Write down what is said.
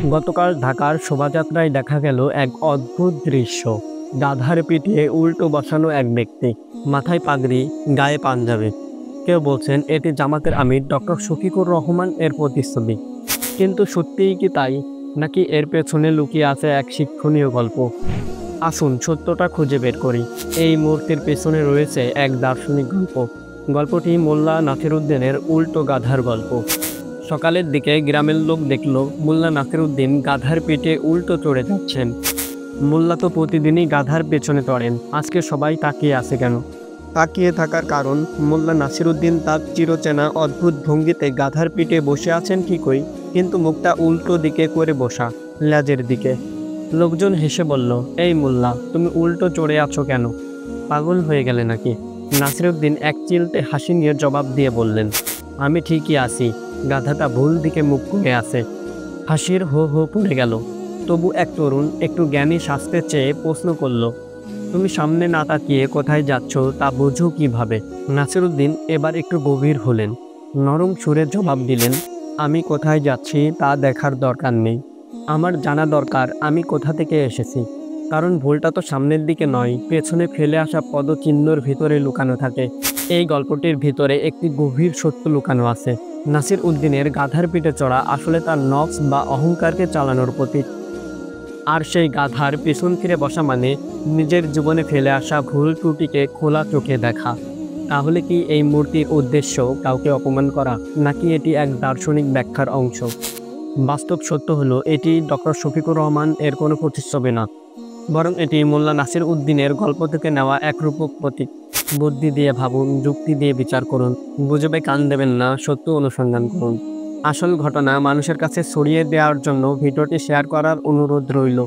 গতকাল ঢাকার শোভাযাত্রায় দেখা গেল এক অদ্ভুত দৃশ্য। গাধার পিঠে উল্টো বসানো এক ব্যক্তি, মাথায় পাগড়ি, গায়ে পাঞ্জাবি। কেউ বলছেন এটি জামাতের আমির ডক্টর শফিকুর রহমান এর প্রতিচ্ছবি। কিন্তু সত্যিই কি তাই, নাকি এর পেছনে লুকিয়ে আছে এক শিক্ষণীয় গল্প? আসুন সত্যটা খুঁজে বের করি। এই মূর্তির পেছনে রয়েছে এক দার্শনিক গল্প। গল্পটি মোল্লা নাসিরউদ্দিনের উল্টো গাধার গল্প। সকালের দিকে গ্রামের লোক দেখল মোল্লা নাসিরউদ্দিন গাধার পিঠে উল্টো চড়ে যাচ্ছেন। মোল্লা তো প্রতিদিনই গাধার পেছনে চড়েন, আজকে সবাই তাকিয়ে আছে কেন? তাকিয়ে থাকার কারণ, মোল্লা নাসিরউদ্দিন তার চিরচেনা অদ্ভুত ভঙ্গিতে গাধার পিঠে বসে আছেন ঠিকই, কিন্তু মুখটা উল্টো দিকে করে বসা, লেজের দিকে। লোকজন হেসে বলল, এই মোল্লা, তুমি উল্টো চড়ে আছো কেন? পাগল হয়ে গেলে নাকি? নাসিরউদ্দিন এক চিলতে হাসি নিয়ে জবাব দিয়ে বললেন, আমি ঠিকই আছি, গাধাটা ভুল দিকে মুখ করে আছে। হাসির হো হো পড়ে গেল। তবু এক তরুণ একটু জ্ঞানী শাস্তে চেয়ে প্রশ্ন করল, তুমি সামনে না তাকিয়ে কোথায় যাচ্ছ তা বোঝো কিভাবে? নাসিরউদ্দিন এবার একটু গভীর হলেন, নরম সুরে জবাব দিলেন, আমি কোথায় যাচ্ছি তা দেখার দরকার নেই। আমার জানা দরকার আমি কোথা থেকে এসেছি। কারণ ভুলটা তো সামনের দিকে নয়, পেছনে ফেলে আসা পদচিহ্নর ভিতরে লুকানো থাকে। এই গল্পটির ভিতরে একটি গভীর সত্য লুকানো আছে। নাসিরউদ্দিনের গাধার পিঠে চড়া আসলে তার নফস বা অহংকারকে চালানোর প্রতীক। আর সেই গাধার পেছন ফিরে বসা মানে নিজের জীবনে ফেলে আসা ভুল ত্রুটিকে খোলা চোখে দেখা। তাহলে কি এই মূর্তির উদ্দেশ্য কাউকে অপমান করা, নাকি এটি এক দার্শনিক ব্যাখ্যার অংশ? বাস্তব সত্য হলো, এটি ডক্টর শফিকুর রহমান এর কোনো প্রতিচ্ছবি না, বরং এটি মোল্লা নাসিরউদ্দিনের গল্প থেকে নেওয়া এক রূপক প্রতীক। বুদ্ধি দিয়ে ভাবুন, যুক্তি দিয়ে বিচার করুন, গুজবে কান দেবেন না, সত্য অনুসন্ধান করুন। আসল ঘটনা মানুষের কাছে ছড়িয়ে দেওয়ার জন্য ভিডিওটি শেয়ার করার অনুরোধ রইল।